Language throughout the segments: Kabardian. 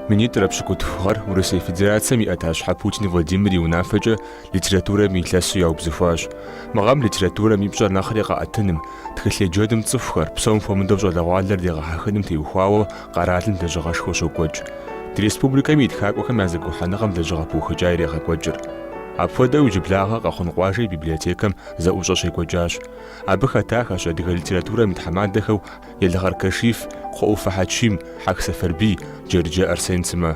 Министр пшыкутхэр Урысей Федерацием иӏэтащхьэ Путин Владимир иунафэкӏэ литературэм илъэсу яубзыхуащ. Мы литературэм ипщӏэр нэхъри къаӏэтыным, тхылъ еджэдым цӏыхухэр псом хуэмыдэу щӏалэгъуалэр дегъэхьэхыным теухуауэ къэралым лэжьыгъэшхуэ щокӏуэкӏ. Ди республикэм и тхакӏуэхэм я зэгухьэныгъэм лэжьыгъэ пыухыкӏа ирегъэкӏуэкӏыр. Апхуэдэу иджыблагъэ Къэхъун къуажэ и библиотекэм зэӏущӏэ щекӏуэкӏащ. Абы хэтахэщ адыгэ литературэм и тхьэмадэхэу Елгъэр Кашиф, Кхъуэӏуфэ Хьэчим, Хьэк Сэфэрбий, Джэрджэ Арсен Цымэ.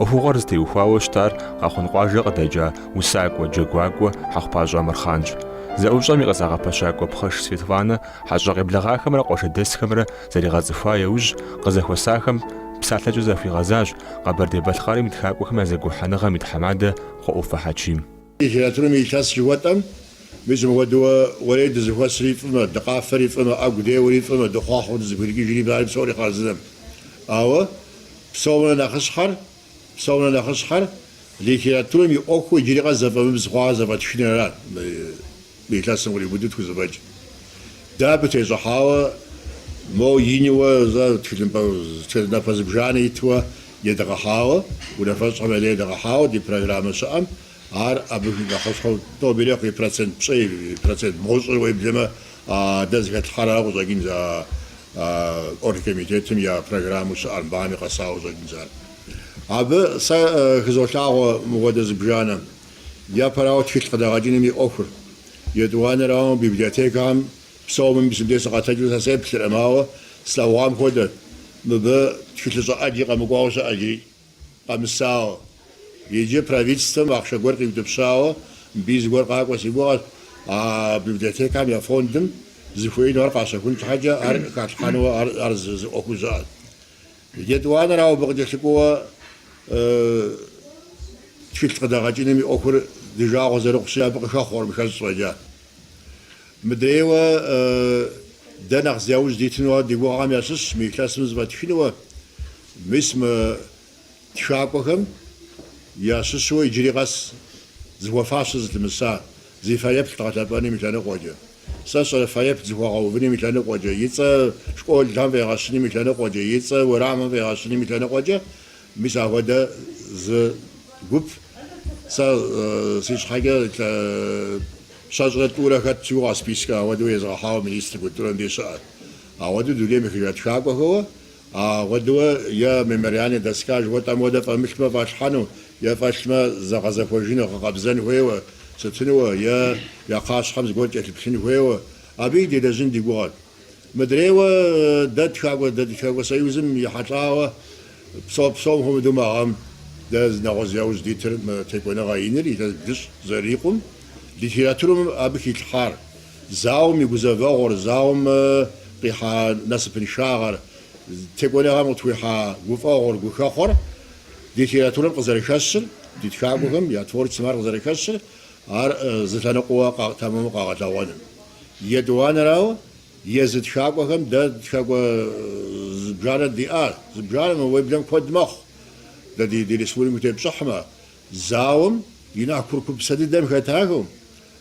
ӏуэхугъуэр зытеухуауэ щытар Къэхъун къуажэ къыдэкӏа Усакӏуэ Джэгуакӏуэ Хьэкъупащӏэ Амырхъанщ. Зэӏущӏэм и къызагъэпэщакӏуэ Пхъэш Светланэ хьэщӏэ къеблагъахэмрэ къуажэдэсхэмрэ зэригъэцӏыхуа яужь къызэхуэсахэм псалъэкӏэ зэхуигъэзащ Къэбэрдей-Балъкъэрым и тхакӏуэхэм я зэгухьэныгъэм и тхьэмадэ Кхъуэӏуфэ Хьэчим. Литературэм илъэс жыхуэтӏэм мыщӏым хуэдэуэ уэрей дызыхуэсри фӏымэ, дыкъафэри фӏымэ, ӏэгу деуэри фӏымэ, дыхъуахъуэу дызыхуирикӏыжри бари псори хъарзынэм. Ауэ псомрэ нэхъыщхьэр литературэм и ӏуэхуу иджыри къэс зэфӏэмыбз хъуауэ зэфӏэтшынэрат. Илъэсым къриубыдэу тхузэфӏэкӏ. Дэ абы тещӏыхьауэ моуэ иниуэ напэ зыбжанэ итууэ едэгъэхьауэ, унафэщӏхэм елей едэгъэхьауэ ди программэ щыӏэм ар абы нэхъыщхьэу тӏобелехъу и процент пщӏэ, и процент мощӏыр уеблэмэ дэ зыхэлъхьэрауэ къыщӏэкӏын за оргкомитетым я программу щыӏэр мбами къэсауэ къыщӏэкӏын зар. Абы сэ хызолъагъуэ мыгъуэдэ зыбжанэм япэрауэ тхылъ къыдэгъэкӏыным и ӏуэхур етӏуанэрауэ библиотекэм псом мисым де сыкъэтэкӏыу сэ сеплъырӏым, ауэ слъэгъуам хуэдэт. Мыбы тхылъ щӏыӏэкӏи къэмыкӏуауэ щыӏэкӏи къэмысауэ. Иджы правительством ахъшэ гуэр къиутӏыпщауэ мыбы зыгуэр къакӏуэ си гугъэщ библиотекэм я фондым зыхуеину ар къащэхун щхьэкӏэ ар халъхьэнууэ ар зыӏуэхуу щыӏэт. Етӏуанэрауэ абы къыкӏэлъыкӏуэуэ тхылъ къыдэгъэкӏыным и ӏуэхур дыжагъуэ зэрыхъущи абы къыхэхъуэр мыхэщӏ щӏэкӏа. Мыдрейуэ дэ нэхъ зяужь дитынуэ ди гугъэм ящыщщ мы илъэсым зыфӏэтхынуэ мис мы тхакӏуэхэм ящыщууэ иджыри къэс зыхуэфащэ зылъымыса зи фэеплъ дгъэлъэпӏэным и лъэныкъуэкӏэ. Сэ щӏэрэ фэеплъ зыхуэгъэувыным и лъэныкъуэкӏэ, и цӏэ школхэм фегъэщыным и лъэныкъуэкӏэ, и цӏэ уэрамым фегъэщыным и лъэныкъуэкӏэ, мис ахуэдэ зы гуп сэ си щхьэкӏэ щэщӏрэ тӏурэ хэт щыуэ спискэ ахуэдэу езыгъэхьауэ министр культурэм де щыӏэт. Ахуэдэу дунейм и тхакӏуэхэуэ ахуэдэуэ е мемориальный доска жыхуэтӏэм хуэдэ фӏэмылъмэ фӏэлъхьэну, е фӏэлъмэ зэгъэзэхуэжыну, къэгъэбзэн хуейуэ, сытынуэ, е я къащхьэм зыгуэр кӏэлъыплъын хуейуэ, абы делэжьын ди гугъэт. Мыдрейуэ дэ Тхакӏуэ Союзым ихьэлӏауэ псом хуэмыдэу мэгъэм дэ нэгъуэ зяужь дитыр текӏуэныгъэ иныр илъэс блыщӏ зэрикъум литературэм абы хилъхьар зауэм и гузэвэгъуэр, зауэм къихьа насыпыншагъэр, текӏуэныгъэм къытхуихьа гуфӏэгъуэр, гухэхъуэр литературэм къызэрыхэсыр, ди тхакӏуэхэм я творчествэм ар къызэрыхэсыр ар зылъэныкъуэуэ тэмэму къагъэлъэгъуэным. Етӏуанэрауэ езы тхакӏуэхэм дэ тхакӏуэ зыбжанэ диӏар. Зыбжанэм уеблэм куэд мэхъу. Дэ ди республикэм тепщӏыхьмэ, зауэм и нэхъ куркупсэ дыдэм хэтахэу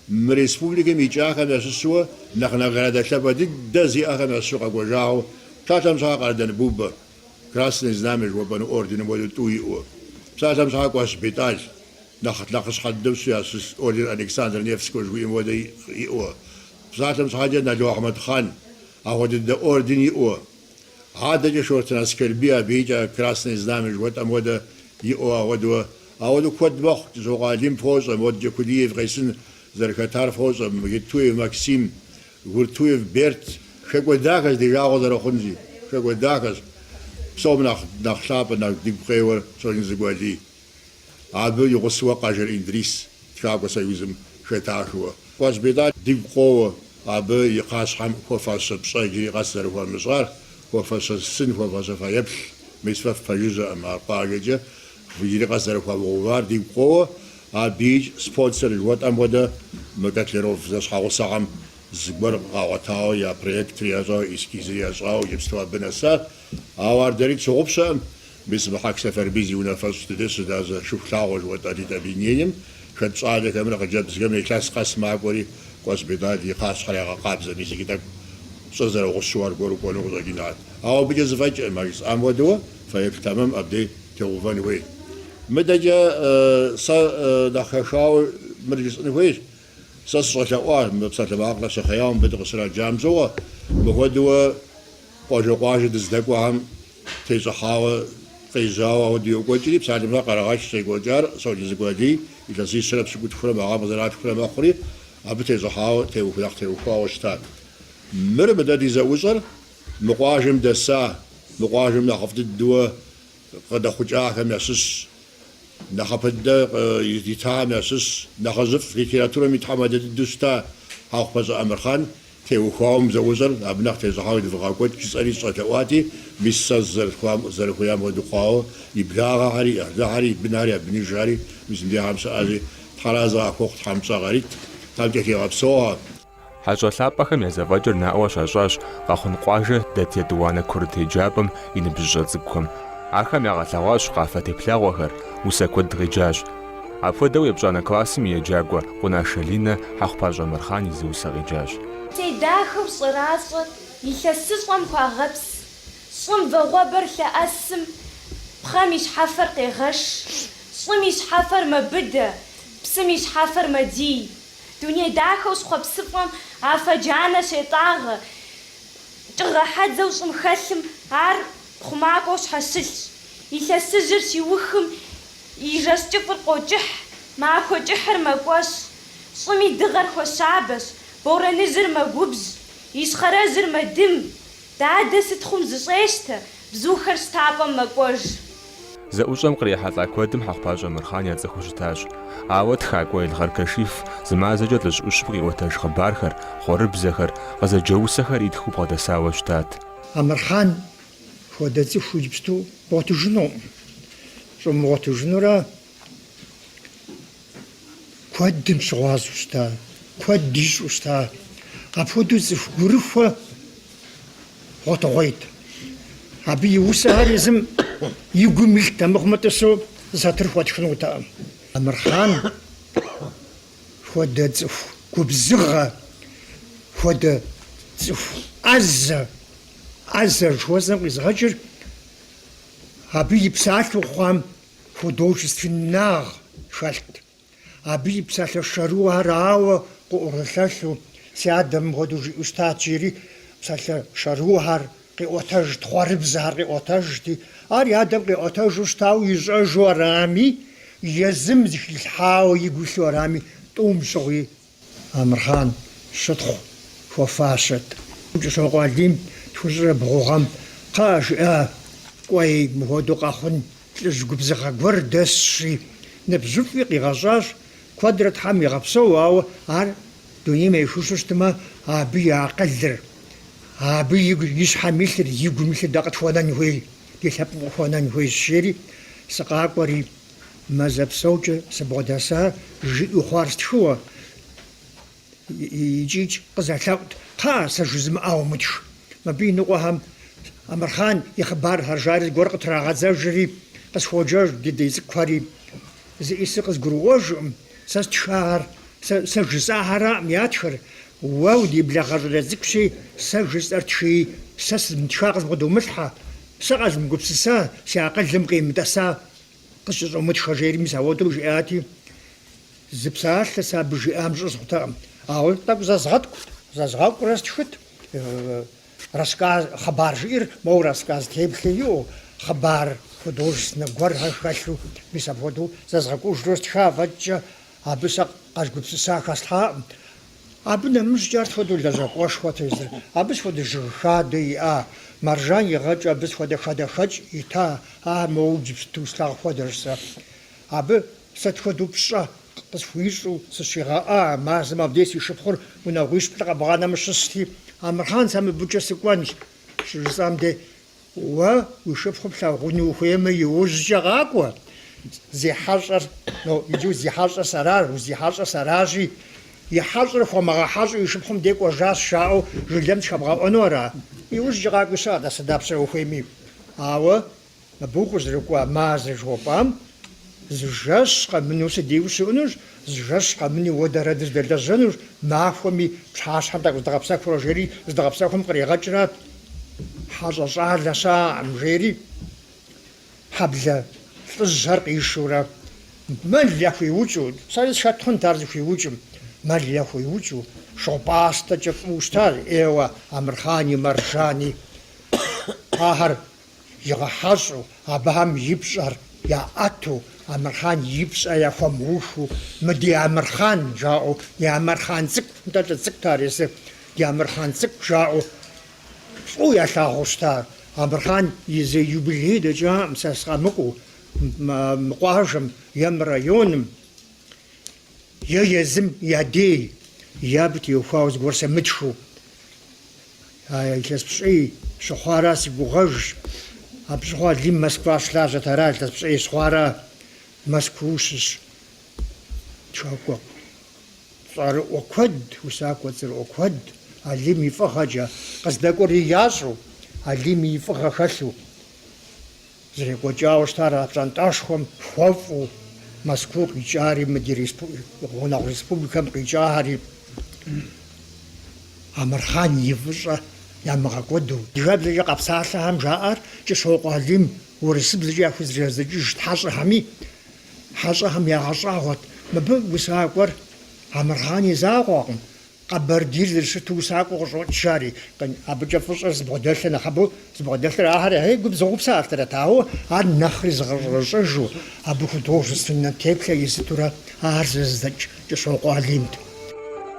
мы республикэм икӏахэм ящыщууэ нэхъ наградэ дыдэ зиӏэхэм ящыщу къэкӏуэжагъуэ псалъэм щхьа Къэрэдэнбубэ, Красное Знамя жыхуэпӏэну орденым хуэдэу тӏу иӏэуэ, псалъэм щхьа Госпиталь, нэхъыщхьэ дыдэу щу ящыщ орден Александр Невского жыхуиӏэм хуэдэ иӏэуэ, псалъэм щхьэкӏэ Налу Ахьмэдхан ахуэдэ дыдэ орден иӏэуэ, адэкӏэ Шортын Аскербий абыкӏэ Красное Знамя жыхуэтӏэм хуэдэ иӏэуэ ахуэдэу куэд мэхъу. Жокъуалим фощӏэ, Модже Кулиев къесын зэрыхэтар фощӏэ, Гетуев Максим, Гуртуев Берт, хэкӏуэдахэщ ди жагъуэ зэрыхъунзи, хэкӏуэдахэщ. Псом нэхъ лъапӏэ, нэхъ дигу къеуэр щӏэкӏын зыгуэлий. Абы и гъусэуэ Къэжэр Индрис Тхакӏуэ Союзым хэтахыуэ. Госпиталь дигу къоуэ, абы и къащхьэм хуэфащэ пщӏэ иджыри къэс зэрыхуэмыщӏар, хуэфащэ сын, хуэфащэ фэеплъ, мис фэ фпэжыжьэӏым ар къуажэкӏэ, иджыри къэс зэрыхуэмыгъувар дигу къоуэ, абыикӏ спонсор жыхуэтӏэм хуэдэ мы Котляров зэщхьэгъусэгъэм зыгуэр къагъуэтауэ я проектыр ящӏауэ, эскизыр ящӏауэ, иджыпсту абы нэсат. Ауэ ар дэри тщыгъупщэӏым, мис мы Хьэк Сэфэрбий зи унафэщӏ дыдэу щыдазэ шыхулъагъуэ жыхуэтӏэ ди объединением, хэт щӏалэхэмрэ хъыджэбзхэм илъэс къэс макӏуэри Госпиталь и къащхьэр ягъэкъабзэ, мис иджы тӏэкӏу щӏыр зэрыгъущэу аргуэру кӏуэну къыщӏэкӏынат. Ауэ абыкӏэ зыфӏэкӏыркъым, ар жысӏам хуэдэуэ фэеплъ тэмэм абдей تغفن وي مدجا نخشاو مرجس نويش سصلوا مبسط العقل سخيام بدق سرا جامزوا بهدوا قاج دزدقوا هم تيزحاو قيزاوا وديو قوتي بساعد ما قراش سيقوجار سوجي زقودي إذا زي سلب سقوط فلا ما عم زرعت فلا ما خري أبتي زحاو تيو فلاخ تيو قاوشتات مر بدأ زوجر مقاجم دسا مقاجم نخفض الدواء قد خجاه كم يسس نخفض يتام يسس نخزف ليتراتورة متحمد الدستا هاخ بز أمر خان تيو خام زوجر أبناء تيزحاو دفقاقوت كسري صوتواتي بيسا زر خوام ودقاو يبلاغ هاري هاري بناري بني جاري مثل دي خمسة أزي تخلازا أخوخ خمسة غريت تابتكي غبسوها حاجة لابخم يزواجر ناقوى شاشاش غاخن قواجه دات يدوانا كورت هجابم ينبجل زبكم عرخم يغاثواش قافتي بلاغوهر وساكود غجاج عفو يبجانا كلاسم يجاقوى قناشلينا حقباجة مرخاني زوسا غجاج تيداخو صراصة يلسسوام خواغبس صم بغوبر لأسم بخاميش حفر قيغش صميش حفر مبدا بسميش حفر مدي دنيا داخو سخوب سفام عفجانا شيطاغ تغا حد زو صم خسم عار خماقوش حسلش يلسجر شيوخم يجستفر قوجح معاكو جحر مقوش صمي دغر خو شعبش بورا نزر مقوبز يسخرا زر مدم دادا ستخم زشيشتا بزوخر ستابا مقوش زأوجم قريحة لاكودم حقباجة مرخانيا زخوشتاج عاود خاقوي الغر كشيف زمازجت لش أشبغي وتاج خبارخر خورب زخر غزا جوسخر يدخو بغدا ساوشتات أمرخان خودتي خوجبستو بوتو جنو شو بوتو جنو را كودم شغاز وشتا كوديش وشتا أبودو زف غرفة بوتو غيت أبي يوسهر يزم يقوميش تمغمتسو زاتر خود خنوتا أمرخان خود زف كوبزغة خود زف عزر شوزن قيزغجر أبي يبسالو خوام خودوشس في النار شالت أبي يبسالو شروها راو قورثاشو سيادم خودوش أستاجيري بسالو شروها قيوتاج تخارب زهر قيوتاج دي أري آدم قيوتاج وشتاو يزعجو رامي يزم ذيك الحاو يقولوا رامي توم شغي أمرخان شطخ وفاشت وجسو قادم تفجر بغوغام قاش قوي مهودو قاخن تلزقب زغا قوردسي نبزوف في قيغازاج كوادرت حامي غبسو عار دوني ما يشوشتما أبي أقدر أبي يشحى مثل يقول مثل داقت فونان هوي يحب فونان هوي الشيري سقاق وري مذهب سوجة سبوداسا جيء خارست شو يجيج قزعت قاس جزم أو مدش ما بين وهم أمرخان يخبر هرجار قرقة راغزا جري قس فوجر دي زكاري زي إسقس جروج ساست شهر سجزاهرا مياتشر وودي بلغر لزكشي سجز أرتشي ساس متشاغز غدو ملحة ساغز مقبسسا ساقل زمقيم دسا قصص أمتشا جيري مساودو جياتي زبسال تسا بجيام جزغتا أول طب زازغاك راستشفت راسكاز خبار جير مو راسكاز تيبخيو خبار خدوش نقور هاشكاشلو مساودو زازغاكوش راستشا فجا أبسا قاش قبسسا كاسلها أبنا مش جارت خدو لزاق واش خواتيزر أبس خدو جرشادي مرجان يغج أبس خدو خدخج إتا موجب توسلا خدرسا أب ست خدو بشا بس فويشو سشيغا مازم أبديس يشبخور ونغويش بلغا بغانا مشستي أمرخان سامي بوجه سكوانش شرسام دي ويشبخور بلا غنو خيما يوججا غاقوا زي حجر يجو زي حجر سرار وزي حجر سراجي يحجر خما حجر يشبخهم ديك وجاس شاو جلدم شبغا أنورا يوججا غاقوا سادا سدابسا وخيمي نبوكوز ركوا مازر جوبام زجاش قمنو سديوس أنوش زجاش قمني ودردز دلدزنوش معفومي بشاش حتى زدغبساك فروجيري زدغبساكم قريغاجرات حاجة صار لسا عمجيري حبلة лӀыжьхэр къишурэ мэл яхуиукӀыу, псори сшатхъунт ар зыхуиукӀым, мэл яхуиукӀыу, шо пӀастӀэкӀэ фӀыуэ щытар, Ӏейуэ Амырхъани, Маржани, ахэр игъэхьэщӀу, абыхэм и пщӀэр яӀэту, Амырхъан и пщӀэ яхуэмыуху, ди Амырхъан жаӀэу, ди Амырхъан цӀыкӀу, нтӀэ цӀыкӀут ар езыр, ди Амырхъан цӀыкӀу жаӀэу, фӀыуэ ялъагъуу щытар. Амырхъан и юбилей дэкӀам, сэ сыкъэмыкӀуэу, мы къуажэм е мы районым е езым я дей ябыт еухуауэ зыгуэр сэмытхыу. Илъэс пщӀей щыхъуара си гугъэжщ. Абы щыгъуэ Алим Москва слажьэт ара, илъэс пщӀей схъуарэ Москву щыщ. Щакӏуэ цӏэрыӏуэ куэд, усакӏуэ цӏэрыӏуэ куэд Алим и фӏыгъэкӏэ къыздэкӏуэри ящӏу, Алим и фӏыгъэ хэлъу зрекӏуэкӏауэ щытар а пщӏантӏэшхуэм хуэфӏу Москву къикӏари, мы ди гъунэгъу республикэм къикӏари Амырхъан и выщӏэ ямыгъэкӏуэду. Дыжэблэкӏэ къэпсалъэхэм жаӏэр кӏыщокъуэ Алим урысыблэкӏэ яхузэрезэкӏыж хьэщӏэхэми, хьэщӏэхэм ягъэщӏагъуэт. Мыбы усакӏуэр Амырхъан и закъуэкъым. Къэбэрдийр зэрыщыту усакӏуэ къыщӏокӏари, абыкӏэ фӏыщӏэр збгъэдэлъыр нэхъыбэу збгъэдэлъыр ахэр губзыгъупсэртэрэт, ауэ ар нэхъри зыгъэщӏэжу, абы художественнэ теплъэ изытурэ ар зэрыздэкӏ кӏыщокъуэ Алимт.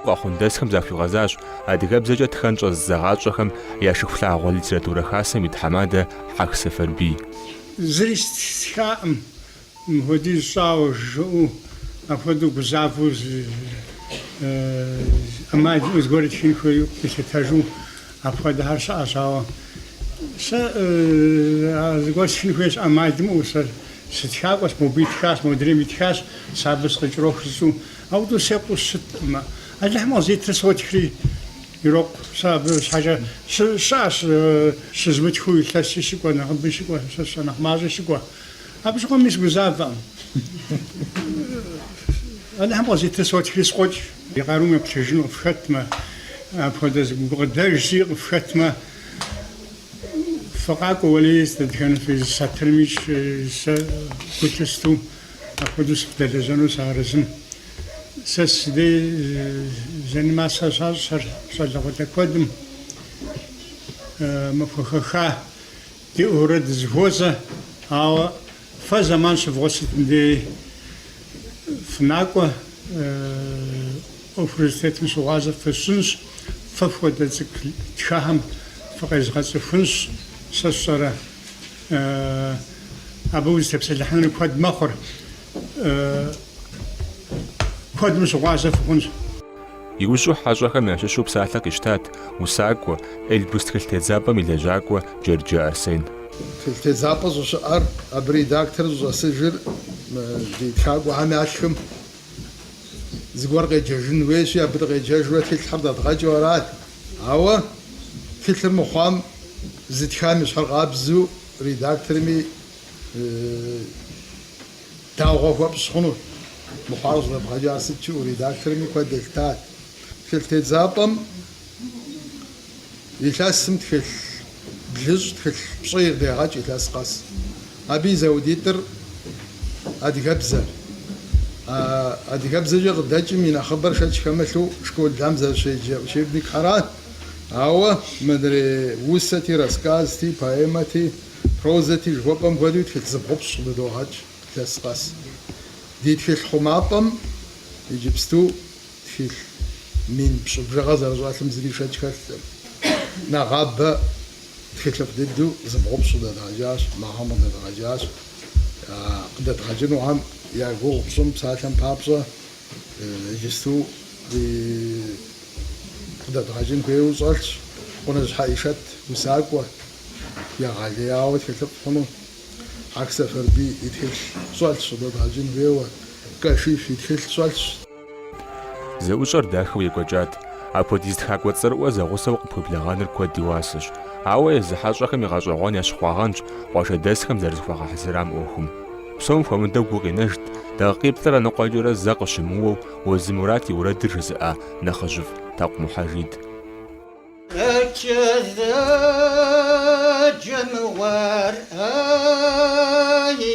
Къэхъундэсхэм захуигъэзащ адыгэбзэкӏэ тхэнщӏэ зэгъащӏэхэм я шыхулъагъуэ литературэ хасэм и тхьэмадэ Хьаг Сэфэрбий. Зыри стхаӏым, мыхуэдиз щӏауэ жыӏэу, апхуэдэу гузавэу ӏэмал зыгуэр тхын хуейуэ къилъытэжу апхуэдэхэр щыӏэщ, ауэ сэ зыгуэр тхын хуейщ ӏэмал дымыӏэу, сэ сытхакӏуэщ, мобий тхащ, модрейми тхащ, сабы сыкъыкӏроху зыщӏу, ауэдэу секъуу щытӏымэ. Алыхьым къызитыр сотхри ирокъу, сэ абы щхьэкӏэ щыӏэщ щызмытхыу илъэси щыкӏуэ, нэхъыби щыкӏуэ, сэ нэхъ мащӏэ щыкӏуэ. Абы щыгъуэм мис гузавэӏым. Алыхьым къызитыр сотхри скъуэкӏ. И къарум еплъыжыну къыфхэтмэ, апхуэдэ гукъыдэжри къыфхэтмэ, фыкъакӏуэ уэри дэтхэнэ сатырми сэ гулъысту апхуэдэу сыфдэлэжьэну сыарызым. Сэ сыдей зэнымасэ щащӏэр щӏалэгъуалэ куэдым мыхуэхэха ди ӏуэурэ дызыхуозэ, ауэ фэ зэман щывгъусытым дей фынакӏуэ университетым щыгъуазэ фыщынщ, фэ фхуэдэ цӏыкӏу тхыхэм фыкъезгъэцӏыхунщ, сэ сщӏэрэ. Абы узытепсэлъыхьыныр куэд мэхъур, куэдым щыгъуазэ фыхъунщ. Иужьу хьэщӏэхэм ящыщу псалъэ къищтат усакӏуэ Эльбрус тхылъ тедзапӏэм и лэжьакӏуэ Джэрджэ Арсен. Тхылъ тедзапӏэ щӏыщыӏэр абы редактор щӏэсыжыр ди тхакӏуэхэм ялъхым зыгуэр къеджэжын хуейщи, абы къеджэжурэ тхылъхэр дэдгъэкӏыу арат. Ауэ тхылъыр мыхъуам зы тхам и щхьэр къабзэу редакторми даугъуэ хуэпщ хъуну. Мыхъуар щӏэдбгъэкӏа сытчу редакторми куэд елъытат. Тхылъ тедзапӏэм илъэсым тхылъ блыщӏ, тхылъ пщӏы ирдегъэкӏ илъэс къэс. Абы и заудитӏыр адыгэбзэр. Адыгэбзэкӏэ къыдэкӏым и нэхъыбэр шэч хэмылъу школам зэрыщеджэ учебникхэрат. Ауэ мыдрей усэти, рассказти, поэмэти, прозэти жыхуэпӏэм хуэдэу тхылъ зыбгъупщӏ къыдогъэкӏ илъэс къэс. Ди тхылъ хъумапӏэм иджыпсту тхылъ мин пщӏыбжыгъэ зэрыщӏалъым зыри шэч хэлътэм. Нэгъабэ тхылъ дыдэу зыбгъупщӏ къыдэдгъэкӏащ, магъым къыдэдгъэкӏащ. Къыдэдгъэкӏынухэм я гугъу пщӏым псалъэм папщӏэ иджысту къыдэдгъэкӏын хуейуэ щӏэлъщ. Къунэжьхьэ Ишэт усакӏуэ егъэлеяуэ тхылъыфӏ хъуну. Хьаг Сэфэрбий и тхылъ щӏэлъщ къыдэдгъэкӏын хуейуэ. Кӏэшиф и тхылъ щӏэлъщ. Зэӏущӏэр дахэу екӏуэкӏат. Апхуэдиз тхакӏуэ цӏэрыӏуэ зэгъусэу къыпхуеблэгъэныр куэд и уасэщ. Ауэ езы хьэщӏэхэм и гъэщӏэгъуэн ящыхъуагъэнщ къуажэдэсхэм зэрызыхуагъэхьэзырам ӏуэхум. Псом хуэмыдэу гу къинэжт, дакъикъиплӏрэ ныкъуэкӏэрэ зэ къыщымыуэу Уэзы Мурат и уэрэдыр жызыӏа нэхъыжьыфӏ Такъу Мухьэжид. جموار أي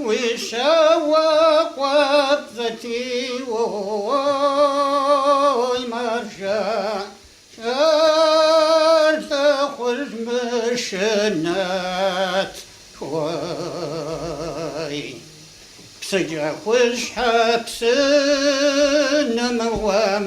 وشوق وقفتي ومرجع تخرج مشنات وي بسجع وش حبس نموام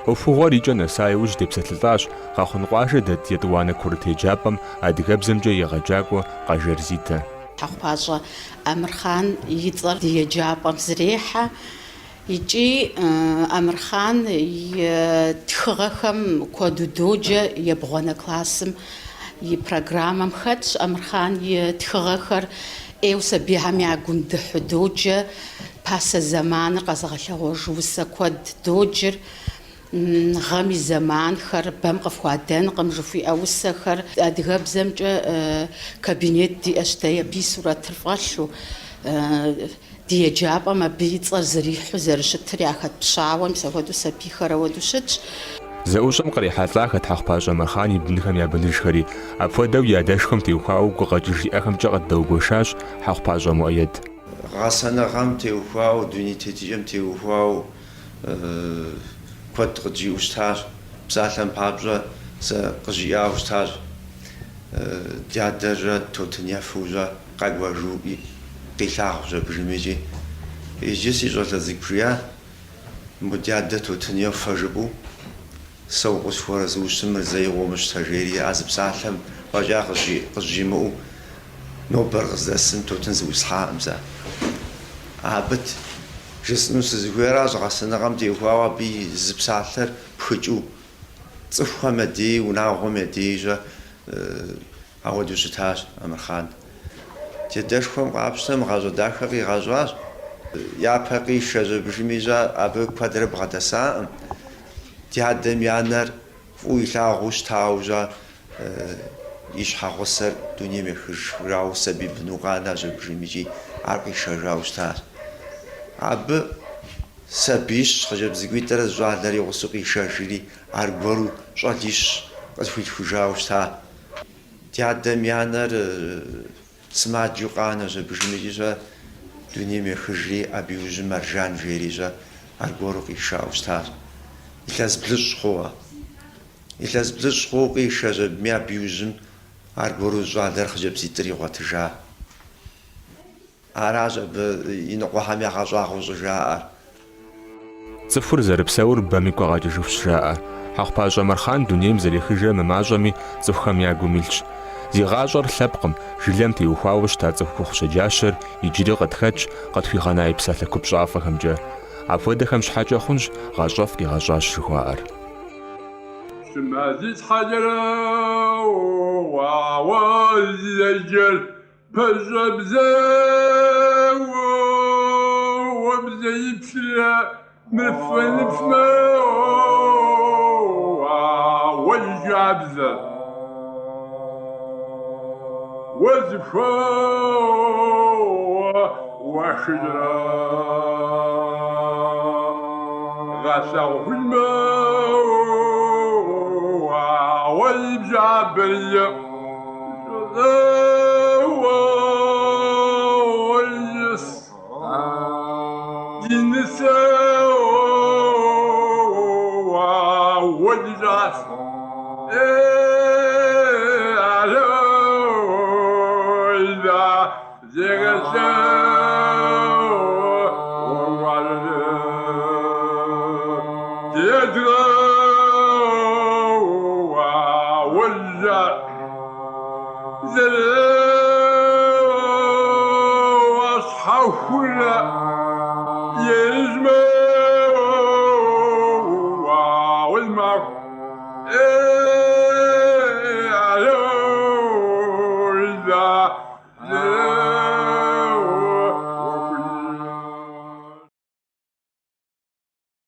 Ӏуэхугъуэр икӏэ нэса иужь депсэлъылӏащ Къэхъун къуажэ дэт етӏуанэ курыт еджапӏэм адыгэбзэмкӏэ егъэджакӏуэ Къажэрзитэ. Хьэхъупащӏэ Амырхан и цӏэр ди еджапӏэм зрехьэ, икӏи Амырхан и тхыгъэхэм куэду доджэ ебгъуанэ классым и программэм хэтщ Амырхан и тхыгъэхэр ӏейуэ сабийхьэм я гундыхьу доджэ, пасэ зэманыр къэзыгъэлъэгъуэж усэ куэд доджыр, гъэм и зэманхэр, бэм къыфхуадэнкъым жыхуиӏэ усэхэр, адыгэбзэмкӏэ кабинет диӏэщ дэ абы и сурэтыр фӏэлъу, ди еджапӏэм абы и цӏэр зэрихьу зэрыщытыр яхэт пщауэ, мис апхуэдэу сабийхэр ауэду щытщ. Зэӏущӏэм кърихьэлӏахэт Хьэхъупащӏэ Амырхан и бынхэм я быныжхэри, апхуэдэу я дэшхэм теухуауэ гукъэкӏыж иӏэхэмкӏэ къыддэугуэшащ Хьэхъупащӏэ Муӏэед. Гъэсэныгъэм теухуауэ, дунейтэдыжьэм теухуауэ куэд къыджиӏэу щытащ, псалъэм папщӏэ сэ къыжиӏауэ щытащ. Дядэрэ Тотынефыужьэ къэкӏуэжу къилъагъущ абыжым икӏи. Иджы си щӏалэ цӏыкӏу жиӏэ, мо дядэ Тотынефэ жыпӏэу сэ укъысхуэрэзыущтым Мырзаигъуэм щтэ жери, а зы псалъэм фӏэкӏа къызжимыӏэу нобэр къыздэсым Тотын зыуисхьаӏым сэ. Абы жысӏэну сызыхуейращ, гъэсэныгъэм теухуауэ абы и зы псалъэр пхыкӏыу цӏыхухэм едей, унагъуэм едейщӏэ ауэдэу щытащ Амырхан. Джэдэшхуэм къапщтэ мыгъащӏэ дахэ къигъэщӏащ. Япэ къишэ жьэбжымищӏэ абы куэдрэ бгъэдэсаӏым. Дядэм и анэр фӏыуэ илъагъуу щытауэ и щхьэгъусэр дунейм ехыжрауэ сабий быну къанэ жьэбжым икӏи ар къишэжауэ щытащ. Абы сабийщ, хъыджэбзыкӏуитӏрэ зы щӏалэри гъусэу къишэжри, аргуэру щӏалищ къысхуилъхужауэ щыта. Дядэм и анэр сымаджэу къанэ жьэбжым икӏи дунейм ехыжри, абы иужьым Мэржан жери аргуэру къишауэ щытащ. Илъэс блыщӏ хъууэ. Илъэс блыщӏ хъууэ къишэ жьэбми абы иужьым аргуэру щӏалэр хъыджэбзитӏыр игъуэтыжа. Аращ абы и ныкъуэхэм ягъэщӏагъуэу щӏыжаӏэр. Цӏыхур зэрыпсэур бэми кӏуэгъэкӏыжыхущ жаӏэ. Хьэхъупащӏэ Амырхан дунейм зэрехыжрэ мымащӏэми цӏыхухэм я гум илъщ. Зи гъащӏэр лъэпкъым, жылэм теухуауэ щыта цӏыху хущэджащэр иджыри къытхэтщ къытхуигъэна и псалъэ купщӏафӏэхэмкӏэ. Апхуэдэхэм щхьэкӏэ хъунщ гъащӏэфӏ къигъэщӏащ жыхуаӏэр. Шымазит хьэджэрэ уауэзэджэр пэжьэбзэуэ уэбзэипщрэ мыфэныфмэ уауэжьабзэ уэзыхуауэ уашыжрэ غسوهما والجابرية واليس النساء والجاس إذا زغسا والجاء